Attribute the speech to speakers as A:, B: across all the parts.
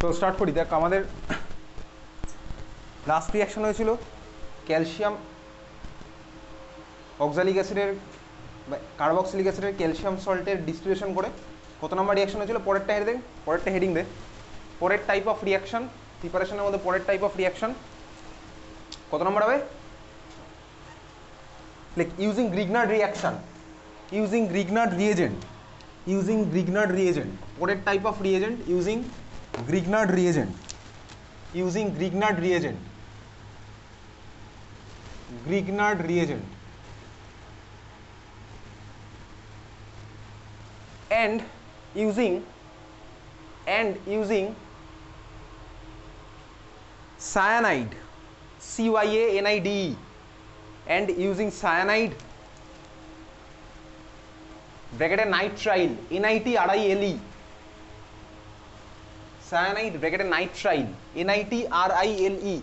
A: তো স্টার্ট করি। দেখ আমাদের লাস্ট রিয়াকশন হয়েছিল ক্যালসিয়াম অক্সালিক অ্যাসিডের কার্বক্সিলিক অ্যাসিডের ক্যালসিয়াম সল্টের ডিস্টিলেশন করে। কত নম্বর রিয়াকশন হয়েছিল? পরেরটা হেডিং দে। পরের টাইপ অফ রিয়াকশন, প্রিপারেশনের মধ্যে পরের টাইপ অফ রিয়াকশন কত নম্বর হবে? Like using Grignard reaction, using Grignard reagent, using Grignard reagent. পরের type of reagent using Grignard reagent, using Grignard reagent, Grignard reagent and using cyanide, cyanide, and using cyanide ব্র্যাকেটে nitrile, NITRILE, cyanide ব্র্যাকেটে nitrile, NITRILE,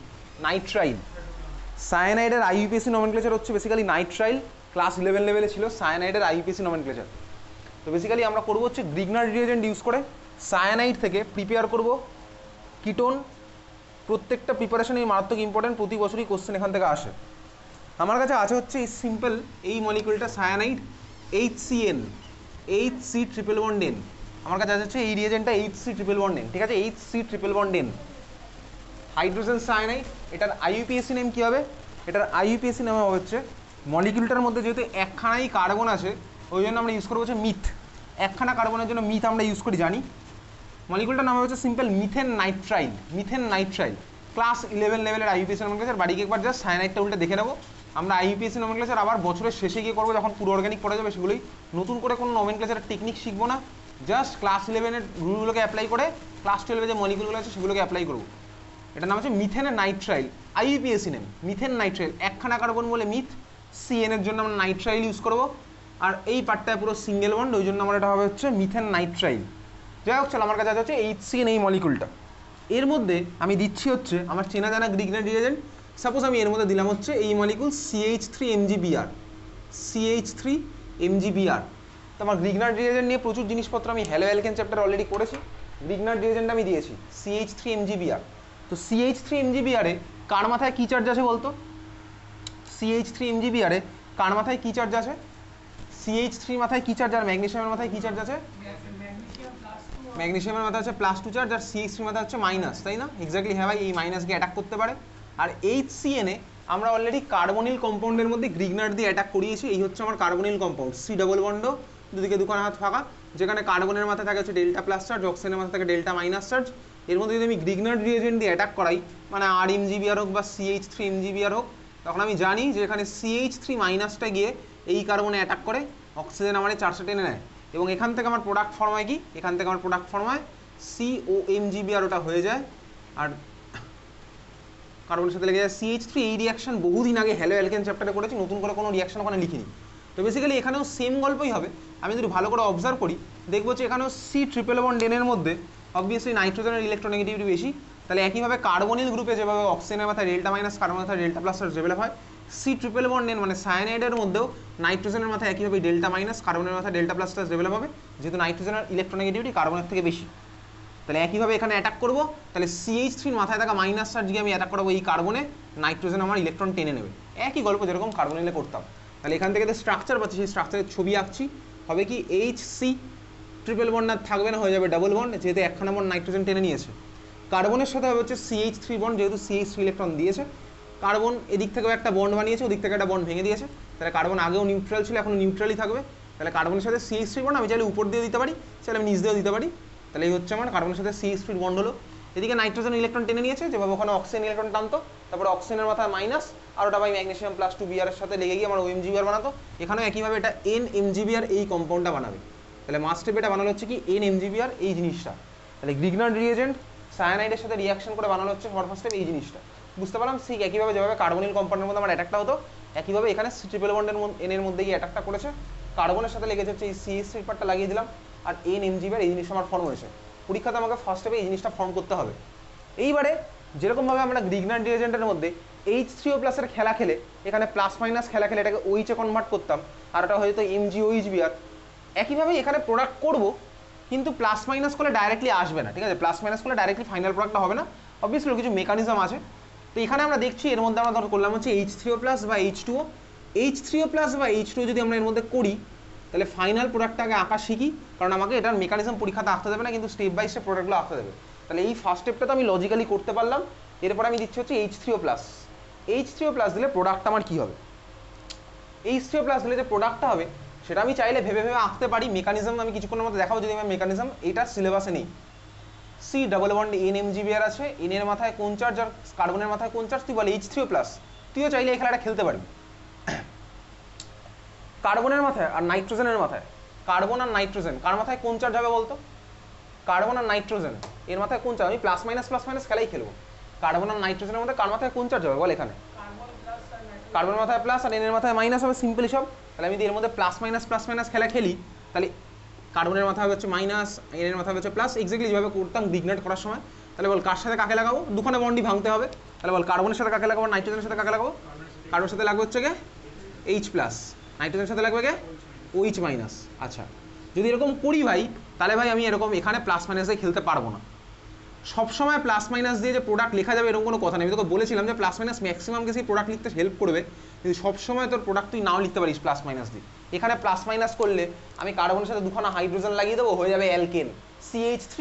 A: nitrile. সায়ানাইডের IUPAC nomenclature হচ্ছে basically nitrile. Class 11 লেভেলে ছিল সায়ানাইডের IUPAC nomenclature. তো basically আমরা করবো হচ্ছে গ্রিগনার্ড রিয়েজেন্ট ইউজ করে সায়ানাইড থেকে প্রিপেয়ার করব কিটোন। প্রত্যেকটা প্রিপারেশনই মারাত্মক ইম্পর্টেন্ট, প্রতি বছরই কোশ্চেন এখান থেকে আসে। আমার কাছে আছে হচ্ছে এই সিম্পল এই মলিকুলটা cyanide, HCN, HC triple bond N। আমার কাছে আছে হচ্ছে এই রিয়েজেন্টটা HC ট্রিপল বন্ড N, ঠিক আছে, HC triple bond N, hydrogen cyanide. এটার IUPAC নেম কী হবে? এটার IUPAC নেম হবে হচ্ছে মলিকুলটার মধ্যে যেহেতু একখানাই কার্বন আছে ওই জন্য আমরা ইউজ করবো হচ্ছে মিথ। একখানা কার্বনের জন্য মিথ আমরা ইউজ করি জানি। মলিকুলটার নাম হচ্ছে simple methane nitrile, methane nitrile. Class 11 লেভেলের IUPAC নমেনক্লেচার। বাড়িকে একবার জাস্ট সায়ানাইডটা উল্টে দেখে নেবো। আমরা IUPAC নমেনক্লেচার আবার বছরের শেষে গিয়ে করবো যখন পুরো অর্গানিক পড়া যাবে, সেগুলোই নতুন করে কোনো নমেনক্লেচারের টেকনিক শিখবো না। জাস্ট ক্লাস 11-এর রুলগুলোকে অ্যাপ্লাই করে ক্লাস 12-এ যে মলিকুলগুলো আছে সেগুলোকে অ্যাপ্লাই করবো। এটার নাম হচ্ছে methane nitrile, IUPAC name methane nitrile. একখানা কার্বন বলে মিথ, CN এর জন্য আমরা নাইট্রাইল ইউজ করবো। আর এই পার্টটায় পুরো সিঙ্গেল বন্ড, ওই জন্য আমার এটা হবে হচ্ছে মিথেন নাইট্রাইল। যাই হোক চলো, আমার কাছে হচ্ছে HCN এই মলিকুলটা। এর মধ্যে আমি দিচ্ছি হচ্ছে আমার চেনা জানা গ্রিগনার্ড রিয়েজেন্ট। সাপোজ আমি এর মধ্যে দিলাম হচ্ছে এই মলিকুল CH3MgBr, CH3MgBr। তো আমার গ্রিগনার্ড রিয়েজেন্ট নিয়ে প্রচুর জিনিসপত্র আমি হ্যালো অ্যালকেন চ্যাপ্টার অলরেডি করেছি। গ্রিগনার্ড রিয়েজেন্ট আমি দিয়েছি CH3MgBr। তো CH3MgBr এ কার মাথায় কী চার্জ আছে বলতো? CH3MgBr এ কার মাথায় কী চার্জ আছে? CH3 মাথায় কী চার্জ আর ম্যাগনেসিয়ামের মাথায় কী চার্জ আছে? ম্যাগনেসিয়ামের মাথায় আছে +2 চার্জ আর CH3 মাথায় হচ্ছে মাইনাস, তাই না? এক্স্যাক্টলি, হ্যাঁ ভাই, এই মাইনাসকে অ্যাটাক করতে পারে। আর HCN এ আমরা অলরেডি কার্বনিল কম্পাউন্ডের মধ্যে গ্রিগনার্ড দিয়ে অ্যাটাক করিয়েছি। এই হচ্ছে আমার carbonyl compound, C double bond, দুদিকে দুখানা হাত ফাঁকা, যেখানে কার্বনের মাথায় থাকে হচ্ছে ডেল্টা প্লাস চার্জ, অক্সিজেনের মাথায় থাকে ডেল্টা মাইনাস চার্জ। এর মধ্যে যদি আমি গ্রিগনার্ড রিয়েজেন্ট দিয়ে অ্যাটাক করাই, মানে RMgBr হোক বা CH3MgBr হোক, তখন আমি জানি যে এখানে CH3 মাইনাসটা গিয়ে এই কার্বনে অ্যাটাক করে অক্সিজেন আমার 400 টেনে নেয়। এবং এখান থেকে আমার প্রোডাক্ট ফর্ম হয় কি? এখান থেকে আমার প্রোডাক্ট ফর্ম হয় COMgBr, ওটা হয়ে যায় আর কার্বনের সাথে লেগে যায় CH3। এই রিয়াকশন বহুদিন আগে হ্যালো অ্যালকেন চ্যাপ্টারে করেছি, নতুন করে কোনো রিয়াকশন ওখানে লিখিনি। তো বেসিক্যালি এখানেও সেম গল্পই হবে। আমি যদি ভালো করে অবজার্ভ করি দেখবো যে এখানেও C ট্রিপল বন্ড N এর মধ্যে অবভিয়াসলি নাইট্রোজেনের ইলেকট্রোনেগেটিভিটি বেশি। তাহলে একইভাবে কার্বনিল গ্রুপে যেভাবে অক্সিজেনের মাথায় ডেল্টা মাইনাস, কার্বনের মাথায় ডেল্টা প্লাস চার্জ ডেভেলপ হয়, C ট্রিপল বন্ড N মানে সায়ানাইডের মধ্যেও নাইট্রোজেনের মাথায় একইভাবে ডেল্টা মাইনাস, কার্বনের মাথায় ডেল্টা প্লাস চার্জ ডেভেলপ হবে, যেহেতু নাইট্রোজেনের ইলেকট্রোনেগেটিভিটি কার্বনের থেকে বেশি। তাহলে একইভাবে এখানে অ্যাটাক করবো, তাহলে CH3 মাথায় থাকা মাইনাস চার্জ গিয়ে আমি অ্যাটাক করাবো এই কার্বনে, নাইট্রোজেন আমার ইলেকট্রন টেনে নেবে। একই গল্প যেরকম কার্বনিলে করতাম। তাহলে এখান থেকে যে স্ট্রাকচার পাচ্ছি সেই স্ট্রাকচারের ছবি আঁকছি। হবে কি HC ট্রিপল বন্ড আর থাকবে না, হয়ে যাবে ডাবল বন্ড, যেহেতু একখানা বন্ড নাইট্রোজেন টেনে নিয়েছে। কার্বনের সাথে হবে হচ্ছে CH3 বন্ড, যেহেতু CH3 ইলেকট্রন দিয়েছে। কার্বন এদিক থেকেও একটা বন্ড বানিয়েছে, ওদিক থেকে একটা বন্ড ভেঙে দিয়েছে। তাহলে কার্বন আগেও নিউট্রাল ছিল, এখন নিউট্রালই থাকবে। তাহলে কার্বনের সাথে CH3 বন্ড আমি চাইলে উপর দিয়ে দিতে পারি, চাইলে আমি নিচ দিয়েও দিতে পারি। তাহলে এই হচ্ছে আমার কার্বনের সাথে CH3 বন্ড হলো। এদিকে নাইট্রোজেন ইলেকট্রন টেনে নিয়েছে, যেভাবে ওখানে অক্সিজেন ইলেকট্রন টানতো, তারপরে অক্সিজেনের মাথায় মাইনাস আর ওটা বাই ম্যাগনেসিয়াম +2Br এর সাথে লেগে গিয়ে আমার OMgBr বানাতো। এখানেও একইভাবে এটা NMgBr এই কম্পাউন্ডটা বানাবে। তাহলে মাস্ট স্টেপ এটা বানানো হচ্ছে কি NMgBr এই জিনিসটা। তাহলে গ্রিগনার্ড রিয়েজেন্ট সায়ানাইডের সাথে রিয়াকশন করে বানানো হচ্ছে ফার্স্ট স্টেপ এই জিনিসটা। বুঝতে পারলাম? ঠিক একইভাবে যেভাবে কার্বনিল কম্পাউন্ডের মধ্যে আমার অ্যাটাকটা হতো, একইভাবে এখানে C ট্রিপল বন্ডের N এর মধ্যে গিয়ে অ্যাটাকটা করেছে। কার্বনের সাথে লেগেছে হচ্ছে এই CH3 পার্টটা লাগিয়ে দিলাম, আর NMgBr এই জিনিসটা আমার ফর্ম হয়েছে। পরীক্ষাতে আমাকে ফার্স্ট স্টেপে এই জিনিসটা ফর্ম করতে হবে। এইবারে যেরকমভাবে আমরা গ্রিগনার্ড রিয়েজেন্টের মধ্যে H3O+ এর খেলা খেলে, এখানে প্লাস মাইনাস খেলা খেলে এটাকে OH এ কনভার্ট করতাম, আর এটা হয়তো MgOHBr, একইভাবে এখানে প্রোডাক্ট করব কিন্তু প্লাস মাইনাস করলে ডাইরেক্টলি আসবে না, ঠিক আছে, প্লাস মাইনাস করলে ডাইরেক্টলি ফাইনাল প্রোডাক্টটা হবে না, অবভিয়াসলি কিছু মেকানিজম আছে। তো এখানে আমরা দেখছি এর মধ্যে আমরা ধর করলাম হচ্ছে H3O প্লাস বা H2O, H3O প্লাস বা H2O যদি আমরা এর মধ্যে করি তাহলে ফাইনাল প্রোডাক্টটা আগে আঁকা শিখি, কারণ আমাকে এটার মেকানিজম পরীক্ষাতে আঁকতে দেবে না, কিন্তু স্টেপ বাই স্টেপ প্রোডাক্টগুলো আঁকতে দেবে। তাহলে এই ফার্স্ট স্টেপটা তো আমি লজিক্যালি করতে পারলাম। এরপর আমি দিচ্ছি হচ্ছে H3O প্লাস, H3O প্লাস দিলে প্রোডাক্টটা আমার কী হবে, H3O প্লাস দিলে যে প্রোডাক্টটা হবে সেটা আমি চাইলে ভেবে ভেবে আঁকতে পারি। মেকানিজম আমি কিছুক্ষণের মধ্যে দেখাবো, যদি আমার মেকানিজম এটা সিলেবাসে নেই। সি ডাবল বন্ড NMGBr আছে, এন এর মাথায় কোন চার্জ আর কার্বনের মাথায় কোন চার্জ, তুই বলে H3O প্লাস, তুইও চাইলে এই খেলাটা খেলতে পারবি। কার্বনের মাথায় আর নাইট্রোজেনের মাথায়, কার্বন আর নাইট্রোজেন কার মাথায় কোন চার্জ হবে বলতো, কার্বন আর নাইট্রোজেন এর মাথায় কোন চার্জ, আমি প্লাস মাইনাস খেলাই খেলবো। কার্বন আর নাইট্রোজেনের মধ্যে কার মাথায় কোন চার্জ হবে বল, এখানে কার্বনের মাথায় প্লাস আর এনের মাথায় মাইনাস হবে, সিম্পল সব। তাহলে আমি যদি এর মধ্যে প্লাস মাইনাস খেলা খেলি তাহলে কার্বনের মাথা হচ্ছে মাইনাস, এনের মাথা হচ্ছে প্লাস, এক্স্যাক্টলি যেভাবে করতাম গ্রিগনেট করার সময়। তাহলে বল কার সাথে কাকে লাগাবো, দুখানে বন্ডই ভাঙতে হবে। তাহলে বল কার্বনের সাথে কাকে লাগাবো, নাইট্রোজেনের সাথে কাকে লাগাবো, কার্বনের সাথে লাগবে হচ্ছে গে H প্লাস, নাইট্রোজেনের সাথে লাগবে গে OH মাইনাস। আচ্ছা, যদি এরকম করি ভাই তাহলে ভাই আমি এরকম এখানে প্লাস মাইনাস দিয়ে খেলতে পারবো না। সবসময় প্লাস মাইনাস দিয়ে যে প্রোডাক্ট লেখা যাবে এরকম কোনো কথা নেই। আমি তোকে বলেছিলাম যে প্লাস মাইনাস ম্যাক্সিমামকে সেই প্রোডাক্ট লিখতে হেল্প করবে, কিন্তু সবসময় তোর প্রোডাক্ট তুই নাও লিখতে পারিস প্লাস মাইনাস দিয়ে। এখানে প্লাস মাইনাস করলে আমি কার্বনের সাথে দুখানা হাইড্রোজেন লাগিয়ে দেবো, হয়ে যাবে অ্যালকেন CH3,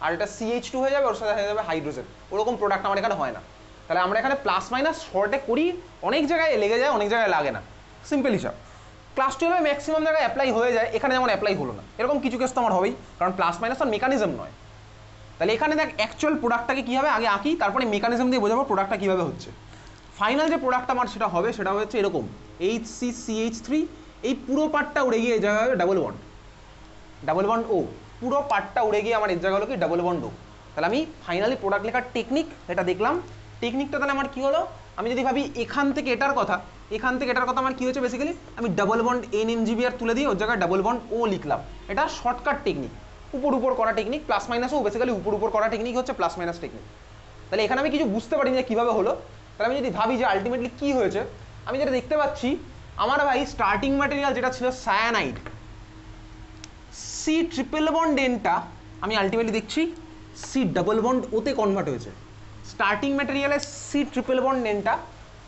A: আর এটা CH2 হয়ে যাবে, ওর সাথে হয়ে যাবে হাইড্রোজেন। ওরকম প্রোডাক্ট আমার এখানে হয় না। তাহলে আমরা এখানে প্লাস মাইনাস শর্টে করি, অনেক জায়গায় লেগে যায়, অনেক জায়গায় লাগে না, সিম্পল হিসাব। ক্লাস 12 ম্যাক্সিমাম জায়গায় অ্যাপ্লাই হয়ে যায়, এখানে যেমন অ্যাপ্লাই হলো না, এরকম কিছু কেস তো আমার হবেই, কারণ প্লাস মাইনাস আর মেকানিজম নয়। তাহলে এখানে দেখ অ্যাকচুয়াল প্রোডাক্টটাকে কী হবে আগে আঁকি, তারপরে মেকানিজম দিয়ে বোঝাবো প্রোডাক্টটা কীভাবে হচ্ছে। ফাইনাল যে প্রোডাক্টটা আমার সেটা হবে সেটা হচ্ছে এরকম HCCH3, এই পুরো পার্টটা উড়ে গিয়ে এই জায়গায় হবে ডাবল বন্ড O, পুরো পার্টটা উড়ে গিয়ে আমার এর জায়গা হলো কি ডাবল বন্ড O। তাহলে আমি ফাইনালি প্রোডাক্ট লেখার টেকনিক এটা দেখলাম। টেকনিকটা তাহলে আমার কী হলো, আমি যদি ভাবি এখান থেকে এটার কথা আমার কী হয়েছে, বেসিক্যালি আমি ডাবল বন্ড NMGBr তুলে দিয়ে ওর জায়গায় ডাবল বন্ড O লিখলাম। এটা শর্টকাট টেকনিক, উপর করা টেকনিক। প্লাস মাইনাসও বেসিক্যালি উপর করা টেকনিক হচ্ছে প্লাস মাইনাস টেকনিক। তাহলে এখানে আমি কিছু বুঝতে পারিনি যে কীভাবে হলো। তাহলে আমি যদি ভাবি যে আলটিমেটলি কী হয়েছে, আমি যেটা দেখতে পাচ্ছি আমার ভাই স্টার্টিং ম্যাটেরিয়াল যেটা ছিল সায়ানাইড, C≡N-টা আমি আলটিমেটলি দেখছি C≡O-তে কনভার্ট হয়েছে। স্টার্টিং ম্যাটেরিয়ালে C≡N-টা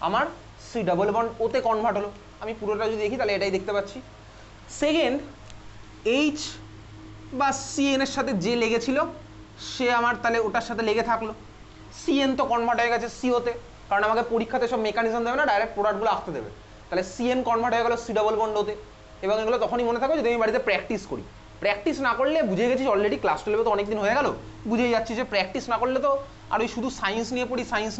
A: আমার C≡O-তে কনভার্ট হলো। আমি পুরোটা যদি দেখি তাহলে এটাই দেখতে পাচ্ছি। সেকেন্ড, H বা CN এর সাথে যে লেগেছিল সে আমার তাহলে ওটার সাথে লেগে থাকলো। CN তো কনভার্ট হয়ে গেছে CO-তে, কারণ আমাকে পরীক্ষাতে সব মেকানিজম দেবে না, ডাইরেক্ট প্রোডাক্টগুলো আঁকতে দেবে। তাহলে CN কনভার্ট হয়ে গেলো C≡O-তে, এবং এগুলো তখনই মনে থাকবে যদি আমি বাড়িতে প্র্যাকটিস করি। প্র্যাকটিস না করলে বুঝে গেছিস অলরেডি, ক্লাস 12 তো অনেকদিন হয়ে গেল, বুঝেই যাচ্ছি যে প্র্যাকটিস না করলে তো আর ওই শুধু সায়েন্স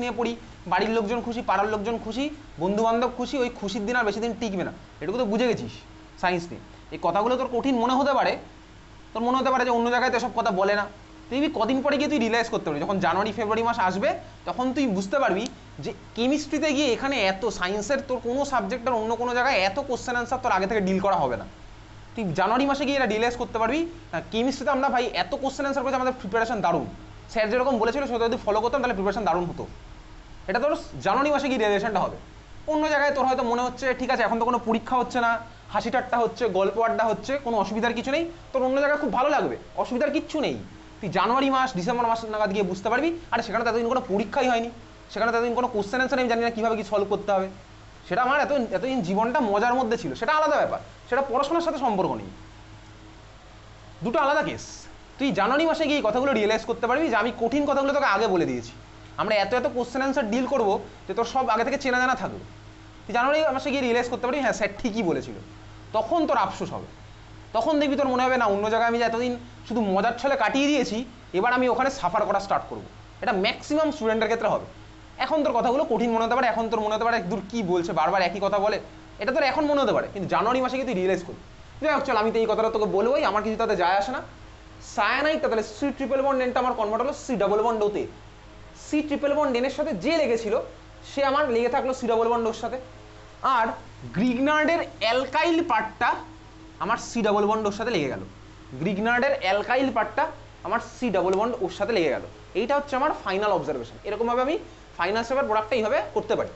A: নিয়ে পড়ি, বাড়ির লোকজন খুশি, পাড়ার লোকজন খুশি, বন্ধুবান্ধব খুশি, ওই খুশির দিন আর বেশি দিন টিকবে না, এটুকু তো বুঝে গেছিস সায়েন্স নিয়ে। এই কথাগুলো তোর কঠিন মনে হতে পারে, যে অন্য জায়গায় তো এসব কথা বলে না। তুই কদিন পরে গিয়ে তুই রিয়েলাইজ করতে পারবি, যখন জানুয়ারি ফেব্রুয়ারি মাস আসবে তখন তুই বুঝতে পারবি যে কেমিস্ট্রিতে গিয়ে এখানে এত সায়েন্সের তোর কোনো সাবজেক্টের অন্য কোনো জায়গায় এত কোশ্চেন অ্যান্সার তোর আগে থেকে ডিল করা হবে না। তুই জানুয়ারি মাসে গিয়ে এটা রিয়েলাইজ করতে পারবি কেমিস্ট্রিতে আমরা ভাই এত কোশ্চেন অ্যান্সার করেছি, আমাদের প্রিপারেশন দারুণ। স্যার যেরকম বলেছিল সেটা যদি ফলো করতাম তাহলে প্রিপারেশন দারুণ হতো। এটা তোর জানুয়ারি মাসে গিয়ে রিয়েলাইজেশনটা হবে। অন্য জায়গায় তোর হয়তো মনে হচ্ছে ঠিক আছে এখন তো কোনো পরীক্ষা হচ্ছে না, হাসি ঠাট্টা হচ্ছে, গল্প আড্ডা হচ্ছে, কোনো অসুবিধার কিছু নেই, তোর অন্য জায়গায় খুব ভালো লাগবে, অসুবিধার কিচ্ছু নেই। তুই জানুয়ারি মাস ডিসেম্বর মাস নাগাদ গিয়ে বুঝতে পারবি আরে সেখানে ততদিন কোনো পরীক্ষাই হয়নি, সেখানে ততদিন কোনো কোশ্চেন অ্যান্সার আমি জানি না কীভাবে কি সলভ করতে হবে। সেটা আমার এতদিন জীবনটা মজার মধ্যে ছিল, সেটা আলাদা ব্যাপার, সেটা পড়াশোনার সাথে সম্পর্ক নেই, দুটো আলাদা কেস। তুই জানুয়ারি মাসে গিয়ে কথাগুলো রিয়েলাইজ করতে পারবি যে আমি কঠিন কথাগুলো তোকে আগে বলে দিয়েছি, আমরা এত কোশ্চেন অ্যান্সার ডিল করবো যে তোর সব আগে থেকে চেনা জানা থাকবে। তুই জানুয়ারি মাসে গিয়ে রিয়েলাইজ করতে পারবি হ্যাঁ স্যার ঠিকই বলেছিল, তখন তোর আফসোস হবে, তখন দেখবি তোর মনে হবে না অন্য জায়গায় আমি যে এতদিন শুধু মজার ছলে কাটিয়ে দিয়েছি এবার আমি ওখানে সাফার করা স্টার্ট করবো। এটা ম্যাক্সিমাম স্টুডেন্টের ক্ষেত্রে হবে। এখন তোর কথাগুলো কঠিন মনে হতে পারে, এখন তোর মনে হতে পারে দূর কী বলছে বারবার একই কথা বলে, এটা তোর এখন মনে হতে পারে, কিন্তু জানুয়ারি মাসে গিয়ে তুই রিয়েলাইজ করবি। যাই হোক চল, আমি তো এই কথাটা তোকে বলবোই, আমার কিছু তাতে যায় আসে না। সায়ানাইডটা তাহলে C≡N-টা আমার কনভার্ট হলো C≡O-তে। C≡N-এর সাথে যে লেগেছিল সে আমার লেগে থাকলো C≡ওর সাথে, আর গ্রিগনার্ডের অ্যালকাইল পার্টটা আমার C≡ওর সাথে লেগে গেল। গ্রিগনার্ডের অ্যালকাইল পার্টটা আমার C≡ওর সাথে লেগে গেল। এইটা হচ্ছে আমার ফাইনাল অবজারভেশন। এরকমভাবে আমি ফাইনাল স্টেপের প্রোডাক্টটা এইভাবে করতে পারি।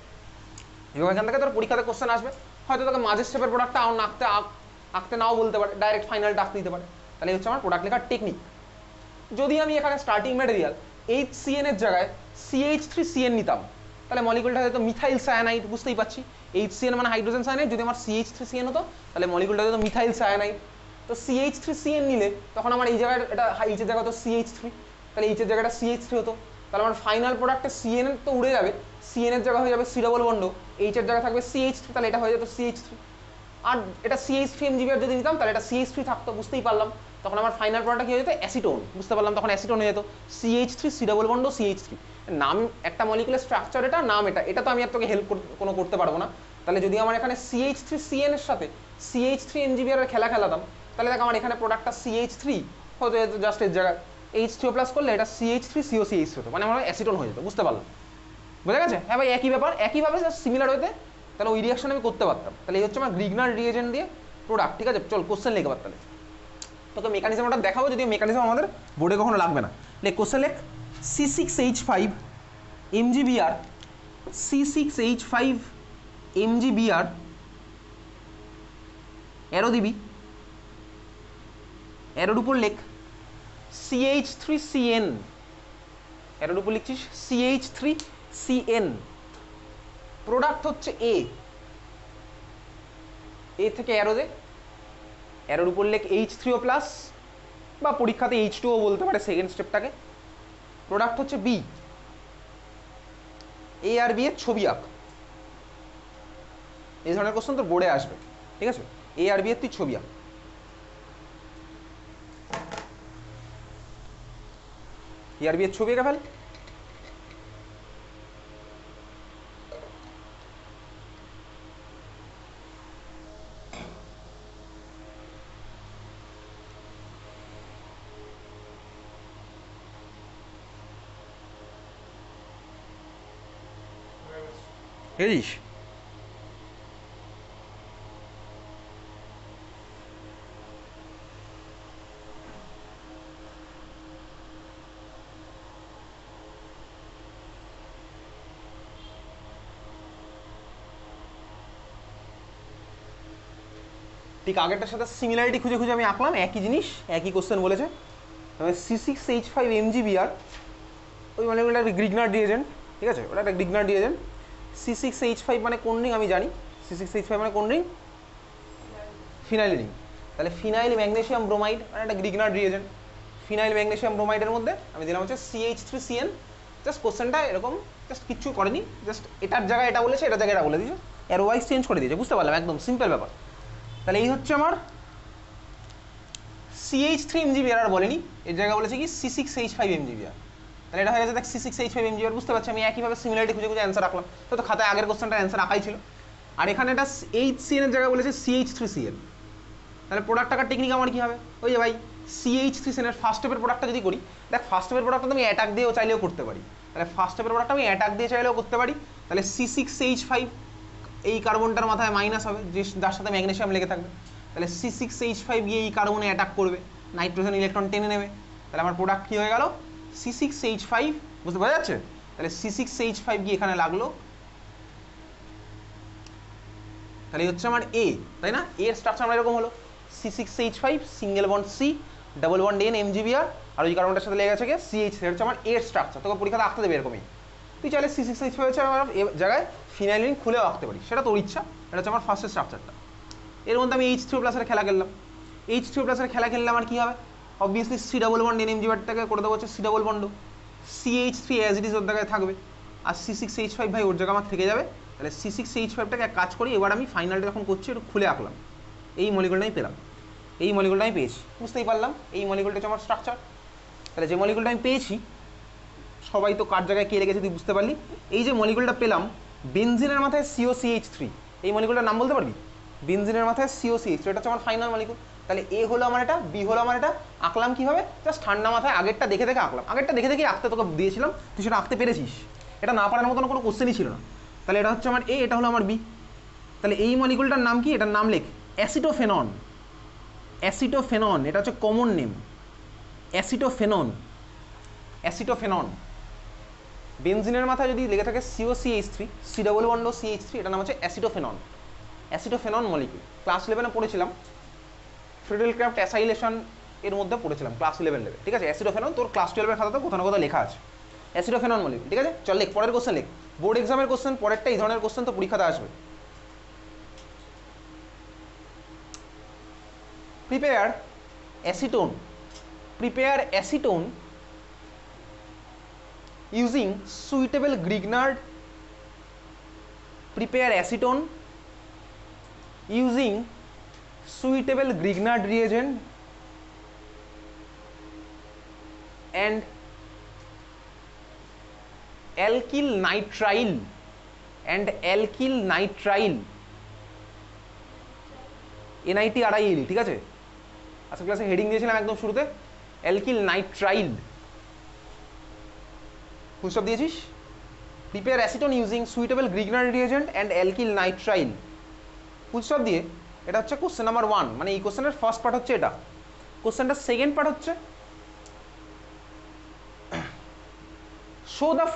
A: এবং এখান থেকে তোর পরীক্ষাতে কোশ্চেন আসবে, হয়তো তোকে মাঝের স্টেপের প্রোডাক্টটা আঁকতে নাও বলতে পারে, ডাইরেক্ট ফাইনালটা আঁকতে দিতে পারে। তাহলে হচ্ছে আমার প্রোডাক্ট লেখার টেকনিক। যদি আমি এখানে স্টার্টিং ম্যাটেরিয়াল HCN এর জায়গায় CH3CN নিতাম, তাহলে মলিকুলটা হয়তো মিথাইল সায়ানাইড, বুঝতেই পারছি HCN মানে হাইড্রোজেন সায়ানাইড, যদি আমার CH3CN হতো তাহলে মলিকুলটা হতো মিথাইল সায়ানাইড। তো CH3CN নিলে তখন আমার এই জায়গায় এটা H এর জায়গা হতো CH3, তাহলে H এর জায়গাটা CH3 হতো, তাহলে আমার ফাইনাল প্রোডাক্টে CN তো উড়ে যাবে, CN এর জায়গা হয়ে যাবে C ডবল বন্ড, H এর জায়গা থাকবে CH3, তাহলে এটা হয়ে যেত CH3। আর এটা CH3 MgBr যদি নিতাম তাহলে এটা CH3 থাকতো, বুঝতেই পারলাম, তখন আমার ফাইনাল প্রোডাক্ট কি হয়ে যেত অ্যাসিটোন, বুঝতে পারলাম, তখন অ্যাসিটোন হয়ে যেত CH3 C double bond CH3। নাম একটা মলিকুলার স্ট্রাকচার, এটা নাম এটা তো আমি আর তোকে হেল্প কোনো করতে পারবো না। তাহলে যদি আমার এখানে CH3CN এর সাথে CH3 MgBr এর খেলাতাম, তাহলে দেখ আমার এখানে প্রোডাক্টটা CH3 হতে যেত, জাস্ট এর জায়গায় H2O প্লাস করলে এটা CH3 COCH হতো, মানে আমার অ্যাসিটোন হয়ে যেত, বুঝতে পারলাম, বোঝা গেছে? হ্যাঁ ভাই, একই ব্যাপার, একইভাবে সিমিলার হইতে তাহলে ওই রিয়াকশন আমি করতে পারতাম। তাহলে এই হচ্ছে আমার গ্রিগনার রিয়েজেন্ট দিয়ে প্রোডাক্ট, ঠিক আছে? চল কোশ্চেন লেখ এবার, তাহলে তোকে মেকানিজমটা দেখাবো, যদি মেকানিজম আমাদের বোর্ডে কখনো লাগবে না। লেখ কোশ্চেন লেখ, C6H5 MgBr, C6H5 MgBr arrow দিবি, অ্যারোর উপর লেখ CH3CN, অ্যারোর উপর লিখছিস CH3CN, প্রোডাক্ট হচ্ছে এ থেকে অ্যারো দে, অ্যারোর উপর লেখ H3O প্লাস, বা পরীক্ষাতে H2O বলতে পারে সেকেন্ড স্টেপটাকে, প্রোডাক্ট হচ্ছে বি, এ আর বি এর ছবি আঁক, এই ধরনের কোশ্চেন তোর বোর্ডে আসবে, ঠিক আছে? এ আর বি এর তুই ছবি আঁক, এ আর বি এর ছবি এঁকে ফেল। বুঝিস? ঠিক আগেরটার সাথে সিমিলারিটি খুঁজে খুঁজে আমি আঁকলাম, একই জিনিস, একই কোশ্চেন বলেছে। C6H5 MgBr, ওই মলিকুলটা গ্রিগনার রিয়েজেন্ট, ঠিক আছে? ওটা একটা গ্রিগনার রিয়েজেন্ট। C6H5 মানে কোন রিং আমি জানি, C6H5 মানে কোন রিং? Phenyl ring. তাহলে ফিনাইল ম্যাগনেসিয়াম ব্রোমাইড মানে একটা গ্রিগনার রিয়েজেন্ট, ফিনাইল ম্যাগনেসিয়াম ব্রোমাইডের মধ্যে আমি দিলাম হচ্ছে CH3CN। জাস্ট কোশ্চেনটা এরকম, জাস্ট কিচ্ছু করেনি, জাস্ট এটার জায়গায় এটা বলেছে, এটার জায়গায় এটা বলে দিয়েছে, এর ওয়াইজ চেঞ্জ করে দিয়েছে, বুঝতে পারলাম, একদম সিম্পল ব্যাপার। তাহলে এই হচ্ছে আমার CH3 MgBr, আর বলেনি, এর জায়গায় বলেছে কি C6H5 MgBr, তাহলে এটা হয়ে গেছে দেখ C6H5 MgBr, বুঝতে পারছি? আমি একইভাবে সিমিলারিটি খুঁজে খুঁজে অ্যান্সার রাখলাম, তো খাতায় আগের কোশ্চেনটার অ্যান্সার আঁকাই ছিল। আর এখানে এটা HCN এর জায়গায় বলেছে CH3CN, তাহলে প্রোডাক্ট টাকার টেকনিক আমার কি হবে? ওই যে ভাই CH3CN এর ফার্স্ট স্টেপের প্রোডাক্টটা যদি করি, দেখ ফার্স্ট স্টেপের প্রোডাক্টটা আমি অ্যাটাক দিয়েও চাইলেও করতে পারি, তাহলে ফার্স্ট স্টেপের প্রোডাক্টটা আমি অ্যাটাক দিয়ে চাইলেও করতে পারি। তাহলে C6H5 এই কার্বনটার মাথায় মাইনাস হবে, যে যার সাথে ম্যাগনেসিয়াম লেগে থাকবে, তাহলে C6H5 গিয়ে এই কার্বনে অ্যাটাক করবে, নাইট্রোজেন ইলেকট্রন টেনে নেবে, তাহলে আমার প্রোডাক্ট কী হয়ে গেল? C6H5, বুঝতে পারা যাচ্ছে? তাহলে C6H5 গিয়ে এখানে লাগলো, তাহলে হচ্ছে আমার এ, তাই না? এর স্ট্রাকচার আমার এরকম হলো C6H5 single bond C double bond N MgBr, আর ওই কার্বনটার সাথে লেগে আছে কি CH, হচ্ছে আমার এর স্ট্রাকচার, তোকে পরীক্ষাতে আঁকতে দেবে এরকমই। তুই চাইলে C6H5 হচ্ছে আমার জায়গায় ফিনাইল রিং খুলেও আঁকতে পারি, সেটা তোর ইচ্ছা, এটা হচ্ছে আমার ফার্স্টের স্ট্রাকচারটা। এর মধ্যে আমি H3O প্লাসের খেলা খেললাম, H3O প্লাসের খেলা খেললে আমার কী হবে? Obviously C double bond N MgBrটাকে করে দেবো হচ্ছে C double bond, CH3 as it is ওর জায়গায় থাকবে, আর C6H5 ভাই ওর জায়গায় আমার থেকে যাবে। তাহলে C6H5টাকে এক কাজ করি, এবার আমি ফাইনালটা যখন করছি একটু খুলে আঁকলাম, এই মলিকুলটা আমি পেলাম, এই মলিকুলটা আমি পেয়েছি, বুঝতেই পারলাম, এই মলিকুলটা হচ্ছে আমার স্ট্রাকচার। তাহলে যে মলিকুলটা আমি পেয়েছি, সবাই তো কার জায়গায় কে লেগেছে তুই বুঝতে পারলি, এই যে মলিকুলটা পেলাম, বেনজিনের মাথায় COCH3, এই মলিকুলটার নাম বলতে পারবি? বেনজিনের মাথায় COCH3, এটা হচ্ছে আমার ফাইনাল মলিকুল। তাহলে এ হলো আমার এটা, বি হলো আমার এটা, আঁকলাম কীভাবে? জাস্ট ঠান্ডা মাথায় আগেরটা দেখে দেখে আঁকলাম, আগেরটা দেখে দেখে আঁকতে তোকে দিয়েছিলাম, তুই সেটা আঁকতে পেরেছিস, এটা না পারার মতন কোনো কোশ্চেনই ছিল না। তাহলে এটা হচ্ছে আমার এ, এটা হলো আমার বি। তাহলে এই মলিকুলটার নাম কি? এটার নাম লেখ অ্যাসিটোফেনন, অ্যাসিটোফেনন, এটা হচ্ছে কমন নেম, অ্যাসিটোফেনন, অ্যাসিটোফেনন। বেনজিনের মাথায় যদি লেগে থাকে COCH3 C double bond CH3, এটার নাম হচ্ছে অ্যাসিটোফেনন, অ্যাসিটোফেনন মলিকুল। ক্লাস 11-এ পড়েছিলাম ফ্রিডেল ক্রাফট অ্যাসাইলেশন এর মধ্যে পড়েছিলাম ক্লাস 11 লেভেল, ঠিক আছে? অ্যাসিডোফেনন তোর ক্লাস 12 এর খাতাতে কোথাও না কোথাও লেখা আছে অ্যাসিডোফেনন মলিকুল, ঠিক আছে? চল লেখ পরের কোশ্চেন লেখ, বোর্ড এক্সামের কোশ্চেন পরেরটা এই ধরনের কোশ্চেন তো পরীক্ষাতে আসবে। Prepare acetone, prepare acetone using suitable Grignard, prepare acetone using suitable Grignard reagent and alkyl nitrile NITRIL, ঠিক আছে? আজকে ক্লাসে হেডিং দিয়েছিলাম একদম শুরুতে অ্যালকিল নাইট্রাইল, ফুল স্টপ দিয়েছিস। Prepare acetone using suitable Grignard reagent and alkyl nitrile, full stop দিয়ে। এটা হচ্ছে কোশ্চেন নাম্বার 1, মানে এই কোশ্চেনের ফার্স্ট পার্ট হচ্ছে এটা। কোশ্চেনটার সেকেন্ড পার্ট হচ্ছে show the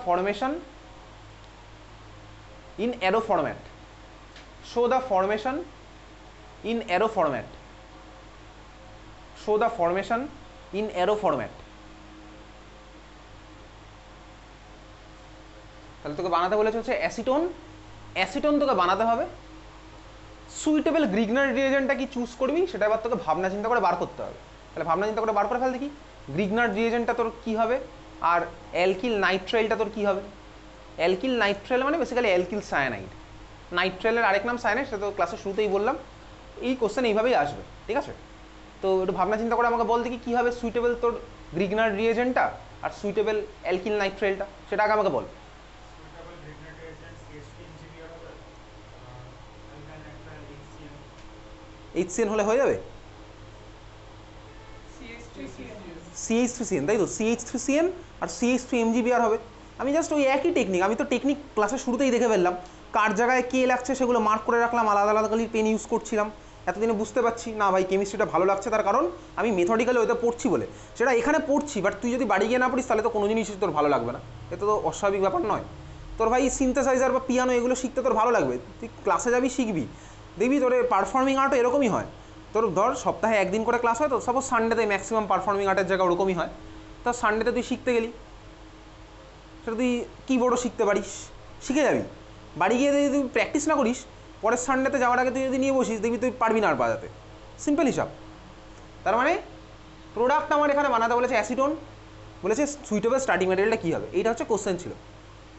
A: formation in arrow format, show the formation in arrow format, show the formation in arrow format. তাহলে তোকে বানাতে বলেছে হচ্ছে অ্যাসিটোন, অ্যাসিটোন তোকে বানাতে হবে। সুইটেবল গ্রিগনার রিয়েজেন্টটা কি চুজ করবি সেটা এবার তোকে ভাবনা চিন্তা করে বার করতে হবে। তাহলে ভাবনা চিন্তা করে বার করে ফেল দেখি গ্রিগনার রিয়েজেন্টটা তোর কী হবে আর অ্যালকিল নাইট্রাইলটা তোর কী হবে। অ্যালকিল নাইট্রাইল মানে বেসিক্যালি অ্যালকিল সায়ানাইড, নাইট্রাইলের আরেক নাম সায়ানাইড, সেটা তো ক্লাসের শুরুতেই বললাম। এই কোশ্চেন এইভাবেই আসবে, ঠিক আছে? তো একটু ভাবনা চিন্তা করে আমাকে বল দেখি কী হবে সুইটেবল তোর গ্রিগনার রিয়েজেন্টটা আর সুইটেবল অ্যালকিল নাইট্রাইলটা, সেটা আগে আমাকে বল। HCN হলে হয়ে যাবে, CH3CN, তাই তো? CH3CN আর CH3MgBr হবে। আমি জাস্ট ওই একই টেকনিক, আমি তো টেকনিক ক্লাসের শুরুতেই দেখে ফেললাম, কার জায়গায় কে লাগছে সেগুলো মার্ক করে রাখলাম, আলাদা আলাদা কালির পেন ইউজ করছিলাম। এতদিনে বুঝতে পারছি না ভাই কেমিস্ট্রিটা ভালো লাগছে, তার কারণ আমি মেথডিক্যালি ওইটা পড়ছি বলে। সেটা এখানে পড়ছি, বাট তুই যদি বাড়ি গিয়ে না পড়িস তাহলে তো কোনো জিনিসই তোর ভালো লাগবে না, এটা তো অস্বাভাবিক ব্যাপার নয়। তোর ভাই সিনথেসাইজার বা পিয়ানো এগুলো শিখতে তোর ভালো লাগবে, তুই ক্লাসে যাবি শিখবি, দেখবি তোর পারফর্মিং আর্টও এরকমই হয়। তোর ধর সপ্তাহে একদিন করে ক্লাস হয়, তো সাপোজ সানডেতে ম্যাক্সিমাম পারফর্মিং আর্টের জায়গা ওরকমই হয়। তো সানডেতে তুই শিখতে গেলি, সেটা তুই কিবোর্ডও শিখতে পারিস, শিখে যাবি। বাড়ি গিয়ে যদি তুই প্র্যাকটিস না করিস, পরের সানডেতে যাওয়ার আগে তুই যদি নিয়ে বসিস দেখবি তুই পারবি না আর বাজাতে, সিম্পল হিসাব। তার মানে প্রোডাক্ট আমার এখানে বানাতে বলেছে অ্যাসিটোন, বলেছে সুইটেবল স্টার্টিং ম্যাটেরিয়ালটা কী হবে, এইটা হচ্ছে কোশ্চেন ছিল।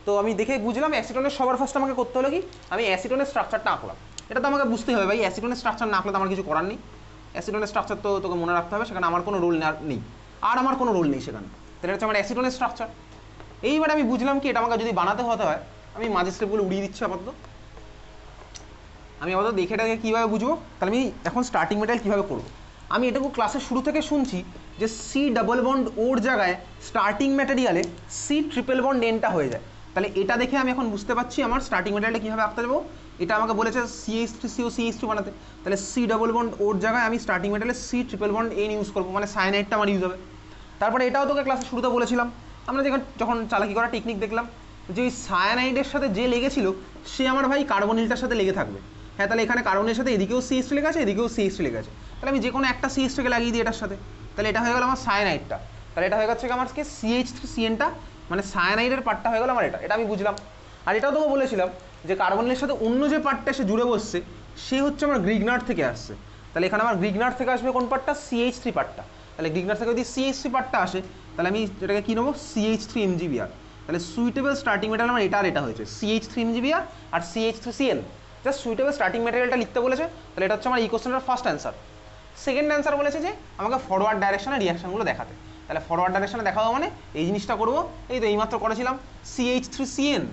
A: তো আমি দেখে বুঝলাম অ্যাসিটোনের সবার ফার্স্ট আমাকে করতে হলো কি, আমি অ্যাসিটোনের স্ট্রাকচারটা আঁকলাম। এটা তো আমাকে বুঝতেই হবে ভাই, অ্যাসিটোনের স্ট্রাকচার না আঁকলে তো আমার কিছু করার নেই। অ্যাসিটোনের স্ট্রাকচার তো তোকে মনে রাখতে হবে, সেখানে আমার কোনো রোল নেই, আর আমার কোনো রোল নেই সেখানে। তাহলে হচ্ছে আমার অ্যাসিটোনের স্ট্রাকচার। এইবার আমি বুঝলাম কি এটা আমাকে যদি বানাতে হতে হয়, আমি মাঝের স্টেপগুলো উড়িয়ে দিচ্ছি আপাতত। আমি আপাতত দেখে এটাকে কীভাবে বুঝবো, তাহলে আমি এখন স্টার্টিং মেটেরিয়াল কীভাবে করবো। আমি এটুকু ক্লাসের শুরু থেকে শুনছি যে সি ডাবল বন্ড ওর জায়গায় স্টার্টিং ম্যাটেরিয়ালে সি ট্রিপল বন্ড এনটা হয়ে যায়। তাহলে এটা দেখে আমি এখন বুঝতে পারছি আমার স্টার্টিং ম্যাটেরিয়ালটা কীভাবে আঁকতে যাবো। এটা আমাকে বলেছে CH3CO CH2 বানাতে, তাহলে সি ডাবল বন্ড ওর জায়গায় আমি স্টার্টিং ম্যাটেরিয়ালে C triple bond N use করবো, মানে সায়ানাইডটা আমার ইউজ হবে। তারপরে এটাও তোকে ক্লাসের শুরুতে বলেছিলাম, আমরা যখন চালাকি করা টেকনিক দেখলাম যে ওই সায়ানাইডের সাথে যে লেগেছিল সে আমার ভাই কার্বনিলটার সাথে লেগে থাকবে। হ্যাঁ, তাহলে এখানে কার্বনের সাথে এদিকেও CH3 লেগে আছে, এদিকেও CH3 লেগে আছে, তাহলে আমি যে কোনো একটা CH3কে লাগিয়ে দিই এটার সাথে, তাহলে এটা হয়ে গেল আমার সায়ানাইডটা। তাহলে এটা হয়ে গেছে আমার CH3CNটা, মানে সায়ানাইডের পার্টটা হয়ে গেল আমার এটা আমি বুঝলাম। আর এটাও তোকে বলেছিলাম যে কার্বনের সাথে অন্য যে পার্টটা এসে জুড়ে বসছে সে হচ্ছে আমার গ্রিগনার্ড থেকে আসছে। তাহলে এখানে আমার গ্রিগনার্ড থেকে আসবে কোন পার্টটা, CH3 পার্টটা। তাহলে গ্রিগনার্ড থেকে যদি CH3 পার্টটা আসে তাহলে আমি এটাকে কী নেবো, CH3MgBr। তাহলে সুইটেবল স্টার্টিং ম্যাটেরিয়াল আমার এটা হয়েছে CH3MgBr আর CH3CN। জাস্ট সুইটেবল স্টার্টিং ম্যাটেরিয়ালটা লিখতে বলেছে, তাহলে এটা হচ্ছে আমার এই কোশ্চেনের ফার্স্ট অ্যান্সার। সেকেন্ড অ্যান্সার বলেছে যে আমাকে ফরওয়ার্ড ডাইরেকশনে রিয়াকশনগুলো দেখাতে, তাহলে ফরওয়ার্ড ডাইরেকশনে দেখাবো মানে এই জিনিসটা করবো, এই তো এইমাত্র করেছিলাম CH3CN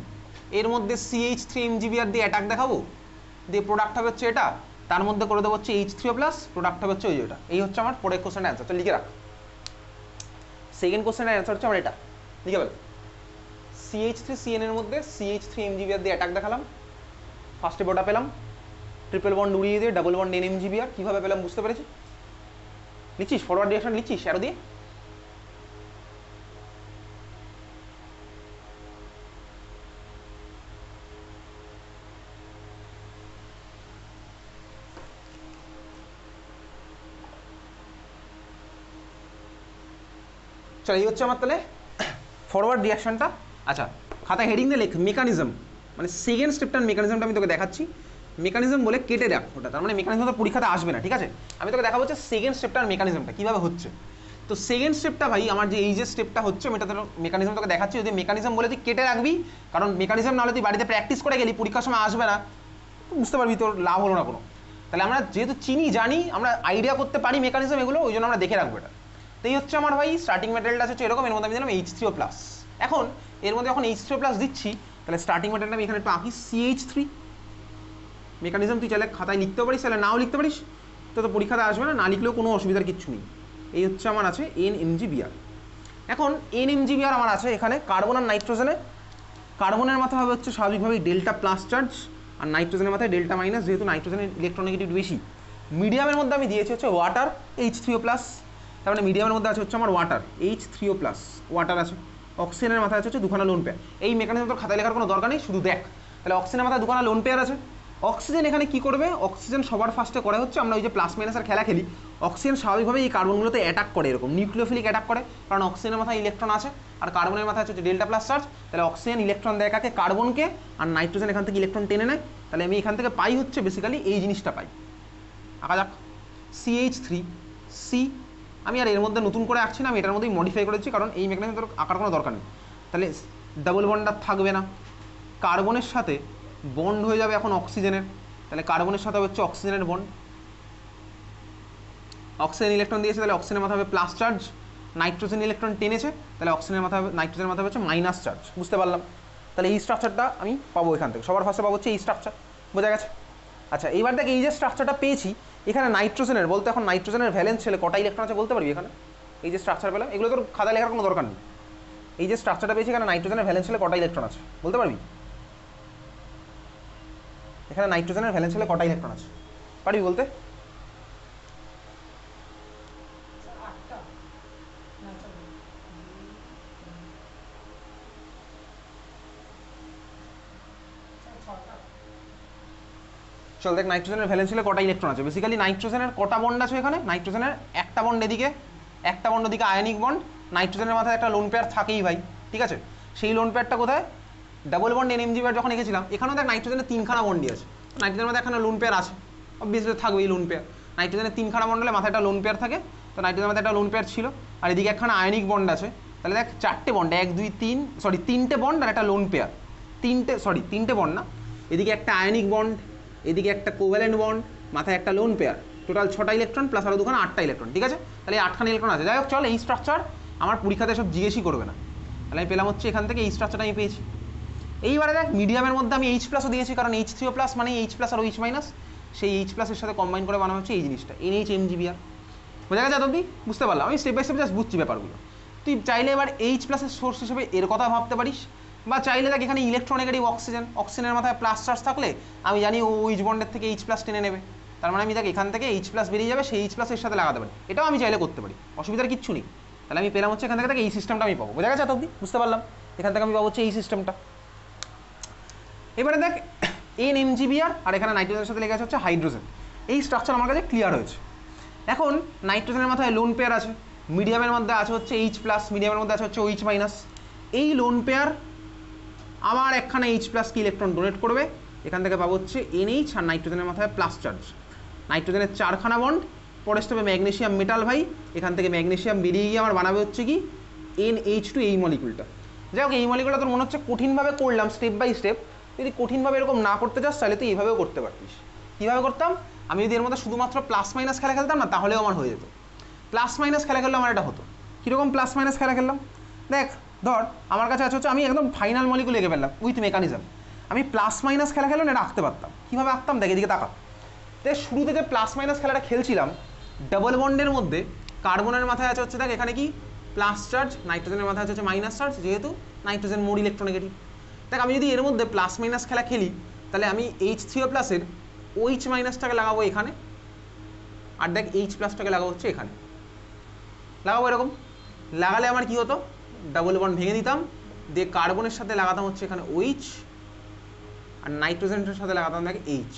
A: এর মধ্যে CH3MgBr দিয়ে অ্যাটাক দেখাবো, দিয়ে প্রোডাক্ট হবে হচ্ছে এটা, তার মধ্যে করে দেবো হচ্ছে H3O প্লাস, প্রোডাক্ট হবে হচ্ছে ওই যেটা। এই হচ্ছে আমার পরের কোশ্চেনের অ্যান্সার, তো লিখে রাখ। সেকেন্ড কোশ্চেনের অ্যান্সার হচ্ছে আমার এটা, লিখে বল। CH3CN এর মধ্যে CH3MgBr দিয়ে অ্যাটাক দেখালাম, ফার্স্ট স্টেপটা পেলাম, ট্রিপল বন্ড উড়িয়ে দিয়ে ডাবল বন্ড NMgBr কীভাবে পেলাম বুঝতে পেরেছি। লিখছিস ফরওয়ার্ড ডিরেকশন, লিখছিস অ্যারো দিয়ে। চলো এই হচ্ছে আমার তাহলে ফরওয়ার্ড রিয়াকশনটা। আচ্ছা খাতায় হেডিং দিয়ে লেখ মেকানিজম, মানে সেকেন্ড স্টেপটার মেকানিজমটা আমি তোকে দেখাচ্ছি। মেকানিজম বলে কেটে দেখ ওটা, তার মানে মেকানিজম তো পরীক্ষাতে আসবে না, ঠিক আছে। আমি তোকে দেখাবো হচ্ছে সেকেন্ড স্টেপটার মেকানিজমটা কীভাবে হচ্ছে। তো সেকেন্ড স্টেপটা ভাই আমার যে এই যে স্টেপটা হচ্ছে আমি এটা তোর মেকানিজম তোকে দেখাচ্ছি। যদি মেকানিজম বলে তুই কেটে রাখবি, কারণ মেকানিজম না হলে তুই বাড়িতে প্র্যাকটিস করে গেলি পরীক্ষার সময় আসবে না, বুঝতে পারবি তোর লাভ হলো না কোনো। তাহলে আমরা যেহেতু চিনি জানি আমরা আইডিয়া করতে পারি মেকানিজম এগুলো, ওই জন্য আমরা দেখে রাখবো এটা। তো এই হচ্ছে আমার ভাই স্টার্টিং ম্যাটেরিয়ালটা হচ্ছে এরকম, এর মধ্যে আমি দিলাম H3O+। এখন এর মধ্যে যখন H3O+ দিচ্ছি তাহলে স্টার্টিং ম্যাটেরিয়ালটা আমি এখানে একটু আঁকি CH3। মেকানিজম তুই চাইলে খাতায় লিখতে পারিস, তাহলে নাও লিখতে পারিস, তো পরীক্ষাতে আসবে না, না লিখলেও কোনো অসুবিধার কিচ্ছু নেই। এই হচ্ছে আমার আছে NMgBr। এখন NMgBr আমার আছে এখানে কার্বন আর নাইট্রোজেনে। কার্বনের মাথায় হবে হচ্ছে স্বাভাবিকভাবেই ডেল্টা প্লাস চার্জ, আর নাইট্রোজেনের মাথায় ডেল্টা মাইনাস, যেহেতু নাইট্রোজেনের ইলেকট্রোনেগেটিভিটি বেশি। মিডিয়ামের মধ্যে আমি দিয়েছি হচ্ছে ওয়াটার H3O+, তার মানে মিডিয়ামের মধ্যে আছে হচ্ছে আমার ওয়াটার H3O+, ওয়াটার আছে। অক্সিজেনের মাথায় আছে হচ্ছে দুখানা লোন পেয়ার। এই মেকানিজম তোর খাতায় লেখার কোনো দরকার নেই, শুধু দেখ। তাহলে অক্সিজেনের মাথায় দুখানা লোন পেয়ার আছে। অক্সিজেন এখানে কি করবে, অক্সিজেন সবার ফার্স্টে করে হচ্ছে আমরা ওই যে প্লাস মাইনাসের খেলা খেলি, অক্সিজেন স্বাভাবিকভাবে এই কার্বনগুলোতে অ্যাটাক করে, এরকম নিউক্লিওফিলিক অ্যাটাক করে, কারণ অক্সিজেনের মাথায় ইলেকট্রন আছে আর কার্বনের মাথায় হচ্ছে ডেল্টা প্লাস চার্জ। তাহলে অক্সিজেন ইলেকট্রন দেয় কাকে, কার্বনকে, আর নাইট্রোজেন এখান থেকে ইলেকট্রন টেনে নেয়। তাহলে আমি এখান থেকে পাই হচ্ছে বেসিক্যালি এই জিনিসটা পাই। আঁকা যাক CH3C। আমি আর এর মধ্যে নতুন করে আঁকছি না, আমি এটার মধ্যেই মডিফাই করেছি, কারণ এই মেকানিজম তোর আঁকার কোনো দরকার নেই। তাহলে ডাবল বন্ড আর থাকবে না, কার্বনের সাথে বন্ড হয়ে যাবে এখন অক্সিজেনের। তাহলে কার্বনের সাথে হচ্ছে অক্সিজেনের বন্ড, অক্সিজেন ইলেকট্রন দিয়েছে, তাহলে অক্সিজেনের মাথা হবে প্লাস চার্জ, নাইট্রোজেন ইলেকট্রন টেনেছে, তাহলে অক্সিজেনের মাথা হবে, নাইট্রোজেনের মাথা হচ্ছে মাইনাস চার্জ, বুঝতে পারলাম। তাহলে এই স্ট্রাকচারটা আমি পাবো এখান থেকে, সবার ফার্স্টে পাবো হচ্ছে এই স্ট্রাকচার, বোঝা গেছে। আচ্ছা এইবার দেখ এই যে স্ট্রাকচারটা পেয়েছি এখানে নাইট্রোজেনের, বলতে এখন নাইট্রোজেনের ভ্যালেন্স ছেলে কটা ইলেকট্রন আছে বলতে পারবি এখানে? এই যে স্ট্রাকচার পেলাম, এগুলো তোর খাতা লেখার কোনো দরকার নেই। এই যে স্ট্রাকচারটা পেয়েছি এখানে নাইট্রোজেনের ভ্যালেন্স ছেলে কটা ইলেকট্রন আছে বলতে পারবি? এখানে নাইট্রোজেনের ভ্যালেন্স ছেলে কটা ইলেকট্রন আছে পারবি বলতে? চল দেখ নাইট্রোজেনের ভ্যালেন্স ছেলে কটা ইলেকট্রন আছে। বেসিক্যালি নাইট্রোজেনের কটা বন্ড আছে এখানে, নাইট্রোজেনের একটা বন্ড এদিকে, একটা বন্ড ওদিকে আয়নিক বন্ড। নাইট্রোজেনের মাথায় একটা লোন পেয়ার থাকেই ভাই, ঠিক আছে। সেই লোন পেয়ারটা কোথায়, ডাবল বন্ড NMgBr যখন এঁকেছিলাম এখানেও দেখ নাইট্রোজেনের তিনখানা বন্ডই আছে। নাইট্রোজেনের মধ্যে এখানে লোন পেয়ার আছে, অবভিয়াসলি থাকবেই লোন পেয়ার। নাইট্রোজেনের তিনখানা বন্ড হলে মাথায় একটা লোন পেয়ার থাকে, তো নাইট্রোজেনের মাথায় একটা লোন পেয়ার ছিল। আর এদিকে একখানা আয়নিক বন্ড আছে, তাহলে দেখ চারটে বন্ড, 1 2 3 সরি তিনটে বন্ড আর একটা লোন পেয়ার, তিনটে বন্ড না, এদিকে একটা আয়নিক বন্ড, এদিকে একটা কোভ্যালেন্ট বন্ড, মাথায় একটা লোন পেয়ার, টোটাল 6টা ইলেকট্রন প্লাস আরও দুখানা 8টা ইলেকট্রন, ঠিক আছে। তাহলে 8খানা ইলেকট্রন আছে। যাই হোক চল, এই স্ট্রাকচার আমার পরীক্ষাতে সব জিজ্ঞেসই করবে না, তাহলে আমি পেলাম হচ্ছে এখান থেকে এই স্ট্রাকচারটা আমি পেয়েছি। এইবারে দেখ মিডিয়ামের মধ্যে আমি H+ দিয়েছি, কারণ H3O+ মানে H+ আর OH-, সেই H+ এর সাথে কম্বাইন করে বানানো হচ্ছে এই জিনিসটা NHMgBr, বোঝা গেছে এতদিন? বুঝতে পারলাম, আমি স্টেপ বাই স্টেপ জাস্ট বুঝছি ব্যাপারগুলো। তুই চাইলে এবার H+ এর সোর্স হিসেবে এর কথা ভাবতে পারিস, বা চাইলে দেখ এখানে ইলেকট্রোনেগেটিভ অক্সিজেন, অক্সিজেনের মাথায় প্লাস চার্জ থাকলে আমি জানি ও OH বন্ডের থেকে H+ টেনে নেবে, তার মানে আমি দেখ এখান থেকে H+ বেরিয়ে যাবে, সেই H+ এর সাথে লাগাতে পারি, এটাও আমি চাইলে করতে পারি, অসুবিধার কিচ্ছু নেই। তাহলে আমি পেলাম হচ্ছে এখান থেকে এই সিস্টেমটা আমি পাবো, বোঝা গেছে এতদিন? বুঝতে পারলাম, এখান থেকে আমি পাবো হচ্ছে এই সিস্টেমটা। এবারে দেখ NMgBr আর এখানে নাইট্রোজেনের সাথে লেগে আছে হচ্ছে হাইড্রোজেন, এই স্ট্রাকচার আমার কাছে ক্লিয়ার হয়েছে। এখন নাইট্রোজেনের মাথায় লোন পেয়ার আছে, মিডিয়ামের মধ্যে আছে হচ্ছে H+, মিডিয়ামের মধ্যে আছে হচ্ছে OH-, এই লোন পেয়ার আবার একখানা H+ কি ইলেকট্রন ডোনেট করবে, এখান থেকে পাবো হচ্ছে NH, আর নাইট্রোজেনের মাথায় প্লাস চার্জ, নাইট্রোজেনের 4খানা বন্ড, পরে স্টেপে ম্যাগনেসিয়াম মেটাল ভাই, এখান থেকে ম্যাগনেসিয়াম বেরিয়ে গিয়ে আমার বানাবে হচ্ছে কি NH2, এই মলিকুলটা। যাই হোক এই মলিকুলটা তোর মনে হচ্ছে কঠিনভাবে করলাম স্টেপ বাই স্টেপ, যদি কঠিনভাবে এরকম না করতে চাস তাহলে তুই এইভাবেও করতে পারতিস। কীভাবে করতাম, আমি যদি এর মধ্যে শুধুমাত্র প্লাস মাইনাস খেলা খেলতাম না তাহলেও আমার হয়ে যেত। প্লাস মাইনাস খেলা খেললে আমার এটা হতো, কীরকম প্লাস মাইনাস খেলা খেললাম দেখ, ধর আমার কাছে আছে হচ্ছে আমি একদম ফাইনাল মলিকুল এঁকে ফেললাম উইথ মেকানিজম, আমি প্লাস মাইনাস খেলা খেললে না এটা আঁকতে পারতাম। কীভাবে আঁকতাম দেখ, এদিকে তাকা। দেখ শুরুতে যে প্লাস মাইনাস খেলাটা খেলছিলাম, ডাবল বন্ডের মধ্যে কার্বনের মাথায় আছে হচ্ছে দেখ এখানে কি প্লাস চার্জ, নাইট্রোজেনের মাথায় আছে হচ্ছে মাইনাস চার্জ, যেহেতু নাইট্রোজেন মোর ইলেকট্রোনেগেটিভ। দেখ আমি যদি এর মধ্যে প্লাস মাইনাস খেলা খেলি তাহলে আমি H3O+-এর OH- লাগাবো এখানে, আর দেখ H+টাকে লাগাবো হচ্ছে এখানে, লাগাবো এরকম। লাগালে আমার কি হতো, ডাবল বন্ড ভেঙে দিতাম, দিয়ে কার্বনের সাথে লাগাতাম হচ্ছে এখানে OH, আর নাইট্রোজেনের সাথে লাগাতাম দেখ H,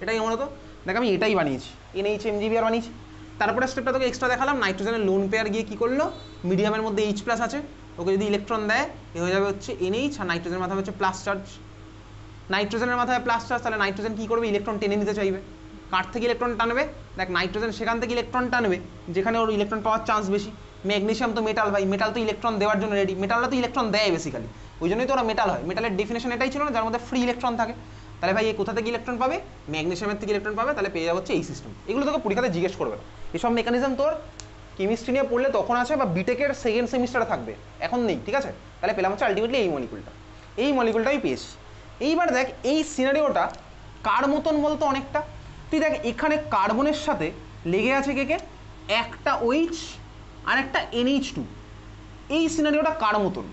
A: এটাই এমন হতো। দেখ আমি এটাই বানিয়েছি, NHMgBr বানিয়েছি। তারপরে স্টেপটা তোকে এক্সট্রা দেখালাম, নাইট্রোজেনের লোন পেয়ার গিয়ে কি করলো, মিডিয়ামের মধ্যে H+ আছে, ওকে যদি ইলেকট্রন দেয় এ হয়ে যাবে হচ্ছে NH, আর নাইট্রোজেনের মাথায় হচ্ছে প্লাস চার্জ। নাইট্রোজেনের মাথায় প্লাস চার্জ, তাহলে নাইট্রোজেন কি করবে, ইলেকট্রন টেনে নিতে চাইবে। কার থেকে ইলেকট্রন টানবে, দেখ নাইট্রোজেন সেখান থেকে ইলেকট্রন টানবে যেখানে ওর ইলেকট্রন পাওয়ার চান্স বেশি। ম্যাগনেসিয়াম তো মেটাল ভাই, মেটাল তো ইলেকট্রন দেওয়ার জন্য রেডি, মেটালটা তো ইলেকট্রন দেয় বেসিক্যালি, ওই জন্যই তো ওরা মেটাল হয়। মেটালের ডেফিনেশন এটাই ছিল না, যার মধ্যে ফ্রি ইলেকট্রন থাকে। তাহলে ভাই এই কোথা থেকে ইলেকট্রন পাবে, ম্যাগনেসিয়ামের থেকে ইলেকট্রন পাবে, তাহলে পেয়ে যাবে হচ্ছে এই সিস্টেম। এগুলো তোকে পরীক্ষাতে জিজ্ঞেস করবে না, এসব মেকানিজম তোর কেমিস্ট্রি নিয়ে পড়লে তখন আছে, বা বিটেকের সেকেন্ড সেমিস্টারে থাকবে, এখন নেই, ঠিক আছে। তাহলে পেলাম হচ্ছে আলটিমেটলি এই মলিকুলটা, এই মলিকুলটাই পেয়েছি। এইবার দেখ এই সিনারিওটা কার মতন বলতো অনেকটা, তুই দেখ এখানে কার্বনের সাথে লেগে আছে কে কে, একটা OH আর একটা NH2। এই সিনারিওটা কার মতন,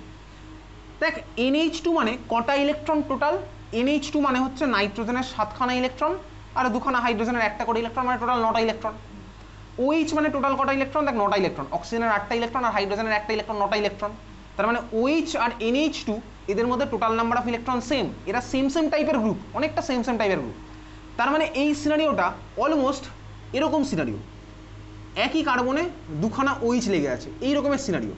A: দেখ NH2 মানে কটা ইলেকট্রন টোটাল, NH2 মানে হচ্ছে নাইট্রোজেনের 7খানা ইলেকট্রন আর 2খানা হাইড্রোজেনের 1টা করে ইলেকট্রন, মানে টোটাল 9টা ইলেকট্রন। OH মানে টোটাল কটা ইলেকট্রন, দেখ 9টা ইলেকট্রন, অক্সিজেনের 8টা ইলেকট্রন আর হাইড্রোজেনের 1টা ইলেকট্রন, 9টা ইলেকট্রন। তার মানে OH আর NH2 এদের মধ্যে total number of electron same, এরা সেম টাইপের গ্রুপ, অনেকটা সেম টাইপের গ্রুপ। তার মানে এই সিনারিওটা অলমোস্ট এরকম সিনারিও, একই কার্বনে 2খানা OH লেগে আছে, এই রকমের সিনারিও।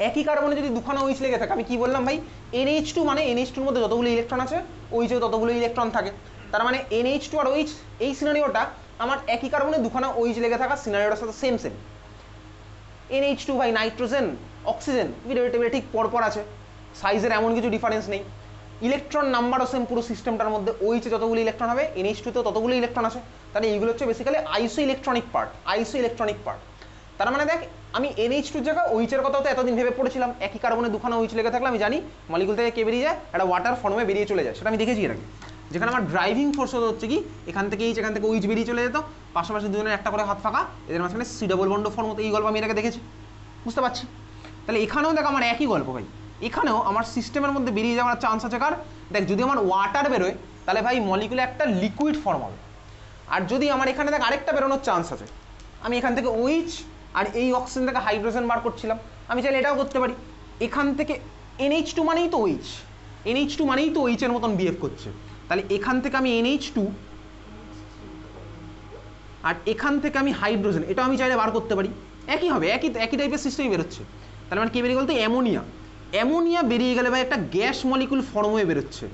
A: একই কার্বনে যদি 2খানা OH লেগে থাকে, আমি কি বললাম ভাই, NH2 মানে NH2 এর মধ্যে যতগুলো ইলেকট্রন আছে OH-এও ততগুলো ইলেকট্রন থাকে। তার মানে NH2 আর OH, এই সিনারিওটা আমার একই কার্বনে 2খানা OH লেগে থাকা সিনারিওটার সাথে সেম। NH2 ভাই নাইট্রোজেন অক্সিজেন ভিডিওটা ঠিক পরপর আছে, সাইজের এমন কিছু ডিফারেন্স নেই, ইলেকট্রন নাম্বারও সেম পুরো সিস্টেমটার মধ্যে, OH-এ যতগুলো ইলেকট্রন হবে NH2-তেও ততগুলো ইলেকট্রন আছে। তাহলে এইগুলো হচ্ছে বেসিক্যালি আইসো ইলেকট্রনিক পার্ট। তার মানে দেখ আমি NH2 এর জায়গায় OH-এর কথাও তো এতদিন ভেবে পড়েছিলাম, একই কার্বনে 2খানা OH লেগে থাকলে আমি জানি মলিকুল থেকে কে বেরিয়ে যায়, একটা ওয়াটার ফর্মে বেরিয়ে চলে যায়, সেটা আমি দেখেছি এর আগে। যেখানে আমার ড্রাইভিং ফোর্স হচ্ছে কি, এখান থেকে H, এখান থেকে OH বেরিয়ে চলে যেত, পাশাপাশি দুজনের একটা করে হাত ফাঁকা, এদের মাঝখানে C ডাবল বন্ড ফর্ম হতো। এই গল্প আমি এর আগে দেখেছি, বুঝতে পারছি। তাহলে এখানেও দেখ আমার একই গল্প ভাই, এখানেও আমার সিস্টেমের মধ্যে বেরিয়ে যাওয়ার চান্স আছে কার, দেখ যদি আমার ওয়াটার বেরোয় তাহলে ভাই মলিকুলে একটা লিকুইড ফর্ম হবে, আর যদি আমার এখানে দেখ আরেকটা বেরোনোর চান্স আছে, আমি এখান থেকে OH আর এই অক্সিজেন থেকে হাইড্রোজেন বার করছিলাম, আমি চাইলে এটাও করতে পারি। এখান থেকে NH2 মানেই তো OH, NH2 মানেই তো OH এর মতন বিহেভ করছে, তাহলে এখান থেকে আমি NH2 আর এখান থেকে আমি হাইড্রোজেন, এটাও আমি চাইলে বার করতে পারি, একই হবে, একই টাইপের সিস্টেমই বেরোচ্ছে। তাহলে মানে কি বেরিয়ে বলতে, অ্যামোনিয়া বেরিয়ে গেলে ভাই একটা গ্যাস মলিকুল ফর্ম হয়ে বেরোচ্ছে।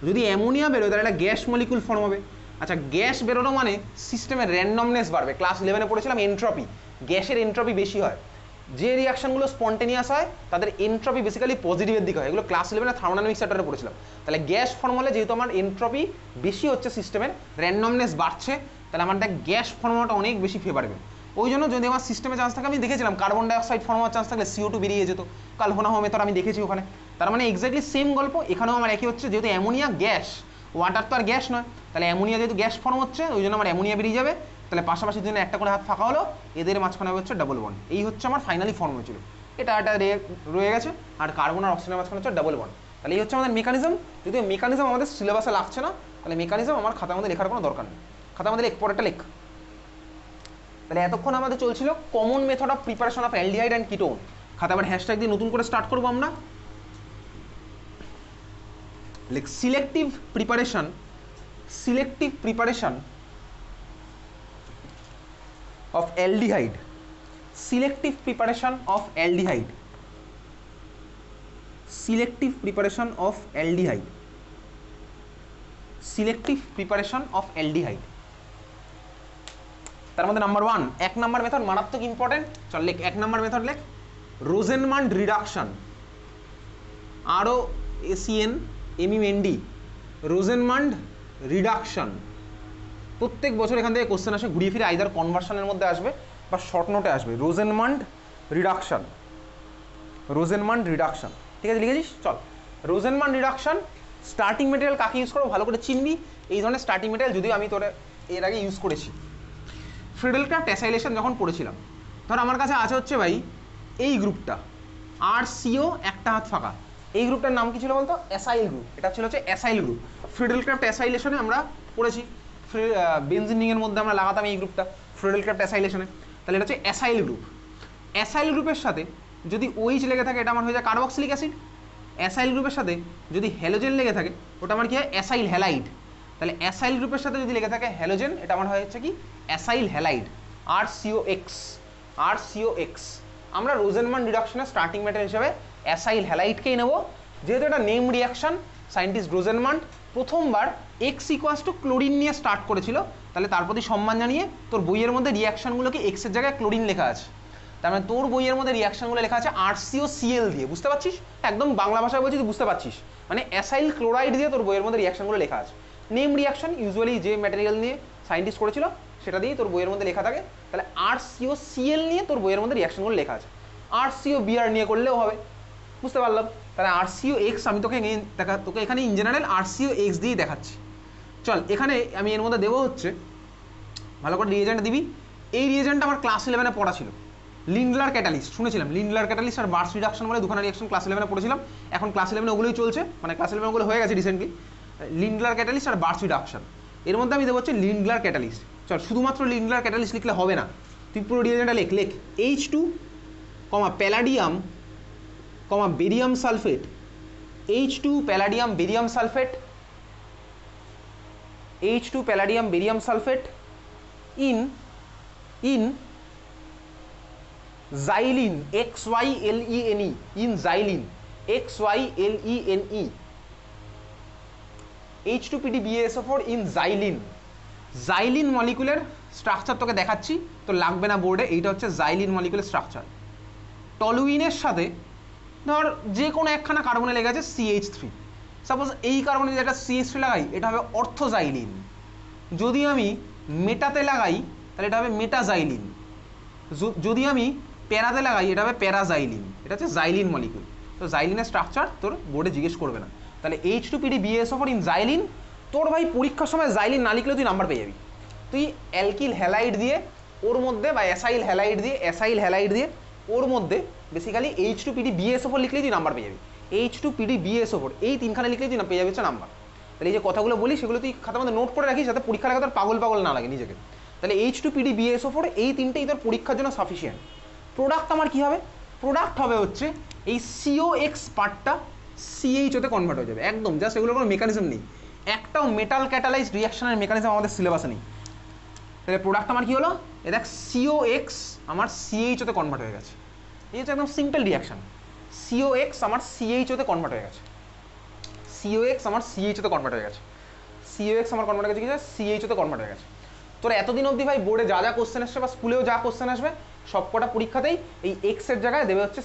A: যদি অ্যামোনিয়া বেরোয় তাহলে একটা গ্যাস মলিকুল ফর্ম হবে। আচ্ছা গ্যাস বেরোনো মানে সিস্টেমের র্যান্ডমনেস বাড়বে, ক্লাস 11-এ পড়েছিলাম এন্ট্রপি, গ্যাসের এন্ট্রপি বেশি হয়, যে রিয়াকশনগুলো স্পন্টেনিয়াস হয় তাদের এন্ট্রপি বেসিক্যালি পজিটিভের দিকে হয়, এগুলো ক্লাস 11-এ থার্মোডাইনামিক্স চ্যাপ্টারে পড়েছিলাম। তাহলে গ্যাস ফর্ম হলে যেহেতু আমার এন্ট্রপি বেশি হচ্ছে, সিস্টেমের র্যান্ডমনেস বাড়ছে, তাহলে আমার দেখ গ্যাস ফর্ম হওয়াটা অনেক বেশি ফেভারেবল। ওই জন্য যদি আমার সিস্টেমে চান্স থাকে, আমি দেখেছিলাম কার্বন ডাইঅক্সাইড ফর্ম হওয়ার চান্স থাকলে CO2 বেরিয়ে যেত, কালভোনাহ মেথড আমি দেখেছি ওখানে। তার মানে এক্স্যাক্টলি সেম গল্প এখানেও আমার একই হচ্ছে, যেহেতু অ্যামোনিয়া গ্যাস, ওয়াটার তো আর গ্যাস নয়, তাহলে অ্যামোনিয়া যেহেতু গ্যাস ফর্ম হচ্ছে ওই জন্য আমার অ্যামোনিয়া বেরিয়ে যাবে, তাহলে পাশাপাশি জন্য একটা করে হাত ফাঁকা হলো, এদের মাঝখানে হচ্ছে ডাবল বন্ড, এই হচ্ছে আমার ফাইনালি ফর্ম হয়েছিল। এটা একটা রয়ে গেছে, আর কার্বন আর অক্সিজেনের মাঝখানে হচ্ছে ডাবল বন্ড। তাহলে এই হচ্ছে আমাদের মেকানিজম। যদিও মেকানিজম আমাদের সিলেবাসে লাগছে না, তাহলে মেকানিজম আমার খাতার মধ্যে লেখার কোনো দরকার নেই, খাতার মধ্যে পরেরটা লেখ। তাহলে এতক্ষণ আমাদের চলছিল common method of preparation of aldehyde and ketone. খাতা আবার হ্যাশট্যাগ দিয়ে নতুন করে স্টার্ট করবো আমরা, like selective preparation of aldehyde, selective preparation of aldehyde, তার মধ্যে নাম্বার 1 1 নাম্বার মেথড মারাত্মক ইম্পর্টেন্ট, চল লেখ 1 নাম্বার মেথড লেখ, রোজেনমান্ড রিডাকশন, ROSEN রোজেনমান্ড রিডাকশন। প্রত্যেক বছর এখান থেকে কোশ্চেন আসে, ঘুরিয়ে ফিরে আইদার কনভার্সনের মধ্যে আসবে বা শর্ট নোটে আসবে। রোজেনমান্ড রিডাকশন, ঠিক আছে লিখেছিস? চল রোজেনমান্ড রিডাকশন, স্টার্টিং মেটেরিয়াল কাকে ইউজ করবো ভালো করে চিনবি। এই ধরনের স্টার্টিং মেটেরিয়াল যদিও আমি তোরে এর আগে ইউজ করেছি, ফ্রিডেলক্রাফট অ্যাসাইলেশন যখন পড়েছিলাম। ধর আমার কাছে আছে হচ্ছে ভাই এই গ্রুপটা, RCO একটা হাত ফাঁকা, এই গ্রুপটার নাম কি ছিল বলতো? Acyl group. এটা ছিল হচ্ছে অ্যাসাইল গ্রুপ। ফ্রিডেলক্রাফট অ্যাসাইলেশনে আমরা পড়েছি, বেনজিন রিংয়ের মধ্যে আমরা লাগাতাম এই গ্রুপটা ফ্রিডেলক্রাফট অ্যাসাইলেশনে। তাহলে এটা হচ্ছে অ্যাসাইল গ্রুপ। অ্যাসাইল গ্রুপের সাথে যদি OH লেগে থাকে, এটা আমার হয়ে যায় কার্বক্সিলিক অ্যাসিড। অ্যাসাইল গ্রুপের সাথে যদি হ্যালোজেন লেগে থাকে, ওটা আমার কি হয়? Acyl halide. তাহলে অ্যাসাইল গ্রুপের সাথে যদি লেগে থাকে হ্যালোজেন, এটা আমার হচ্ছে কি? Acyl halide. RCOX আমরা রোজেনমান রিডাকশনের স্টার্টিং ম্যাটেরিয়াল হিসেবে অ্যাসাইল হ্যালাইডকেই নেব, যেহেতু এটা নেম রিয়াকশন। সায়েন্টিস্ট রোজেনমান প্রথমবার এক্স ইকুয়ালস টু ক্লোরিন নিয়ে স্টার্ট করেছিল, তাহলে তার প্রতি সম্মান জানিয়ে তোর বইয়ের মধ্যে রিয়াকশনগুলোকে এক্সের জায়গায় ক্লোরিন লেখা আছে, তার মানে তোর বইয়ের মধ্যে রিয়াকশনগুলো লেখা আছে RCOCl দিয়ে, বুঝতে পারছিস? একদম বাংলা ভাষায় বলছি, তুই বুঝতে পারছিস, মানে অ্যাসাইল ক্লোরাইড দিয়ে তোর বইয়ের মধ্যে রিয়াকশনগুলো লেখা আছে। নেম রিয়াকশন ইউজুয়ালি যে ম্যাটেরিয়াল নিয়ে সায়েন্টিস্ট করেছিল সেটা দিয়েই তোর বইয়ের মধ্যে লেখা থাকে, তাহলে RCOCl নিয়ে তোর বইয়ের মধ্যে রিয়াকশনগুলো লেখা আছে। RCOBr নিয়ে করলেও হবে, বুঝতে পারলাম। তাহলে RCOX আমি তোকে এখানে ইন জেনারেল RCOX দিয়েই দেখাচ্ছি। চল এখানে আমি এর মধ্যে দেবো হচ্ছে, ভালো করে রিয়েজেন্ট দিবি। এই রিয়েজেন্টটা আমার ক্লাস 11-এ পড়া ছিল, লিন্ডলার ক্যাটালিস্ট, শুনেছিলাম লিন্ডলার ক্যাটালিস্ট আর বার্স রিডাকশন বলে দুখানা রিয়াকশন ক্লাস 11-এ পড়েছিলাম। এখন ক্লাস 11-এ ওগুলোই চলছে, মানে ক্লাস 11 ওগুলো হয়ে গেছে রিসেন্টলি। লিন্ডলার ক্যাটালিস্ট আর বার্স রিডাকশন, এর মধ্যে আমি দেবো হচ্ছে লিন্ডলার ক্যাটালিস্ট। চল শুধুমাত্র লিন্ডলার ক্যাটালিস্ট লিখলে হবে না, তুই পুরো রিয়েজেন্টটা লেখ H2, palladium, barium sulphate, H2 palladium barium sulphate, H2 palladium barium sulphate in xylene, XYLENE, in xylene, XYLENE, H2PDBaSO4 in xylene। xylene মলিকুলের স্ট্রাকচার তোকে দেখাচ্ছি, তো লাগবে না বোর্ডে, এইটা হচ্ছে xylene মলিকুলের স্ট্রাকচার। টলুইনের সাথে ধর যে কোনো একখানা কার্বনে লেগে আছে CH3, সাপোজ এই কার্বনে যদি একটা CH3 লাগাই এটা হবে অর্থোজাইলিন, যদি আমি মেটাতে লাগাই তাহলে এটা হবে মেটাজাইলিন, যদি আমি প্যারাতে লাগাই এটা হবে প্যারাজাইলিন। এটা হচ্ছে জাইলিন মলিকুল। তো জাইলিনের স্ট্রাকচার তোর বোর্ডে জিজ্ঞেস করবে না। তাহলে H2PDBaSO4 ইন জাইলিন, তোর ভাই পরীক্ষার সময় জাইলিন না লিখলে তুই নাম্বার পেয়ে যাবি। তুই অ্যালকিল হ্যালাইড দিয়ে ওর মধ্যে বা অ্যাসাইল হ্যালাইড দিয়ে ওর মধ্যে বেসিক্যালি H2PDBaSO4 লিখলেই তুই নাম্বার পেয়ে যাবি। H2PDBaSO4 এই তিনখানে লিখলেই তুই পেয়ে যাবি হচ্ছে নাম্বার। তাহলে এই যে কথাগুলো বলি সেগুলো তুই খাতার মধ্যে নোট করে রাখিস, যাতে পরীক্ষা লেখা তোর পাগল না লাগে নিজেকে। তাহলে H2PDBaSO4 এই তিনটেই তোর পরীক্ষার জন্য সাফিসিয়েন্ট। প্রোডাক্ট আমার কি হবে? প্রোডাক্ট হবে হচ্ছে এই COX পার্টটা CH তে কনভার্ট হয়ে যাবে, একদম জাস্ট, এগুলোর কোনো মেকানিজম নেই, একটাও মেটাল ক্যাটালাইজড রিয়াকশনের মেকানিজম আমাদের সিলেবাসে নেই। তাহলে প্রোডাক্ট আমার কি হলো? এ দেখ COX আমার CH তে কনভার্ট হয়ে গেছে, এই হচ্ছে একদম সিম্পল রিয়াকশন। COX আমার CH তে কনভার্ট হয়ে গেছে, COX আমার CH তে কনভার্ট হয়ে গেছে, COX আমার কনভার্ট হয়ে গেছে, CH তে কনভার্ট হয়ে গেছে। তোর এতদিন অবধি ভাই বোর্ডে যা কোশ্চেন আসছে বা স্কুলেও যা কোশ্চেন আসবে সবকটা পরীক্ষাতেই এই এক্স এর জায়গায় দেবে হচ্ছে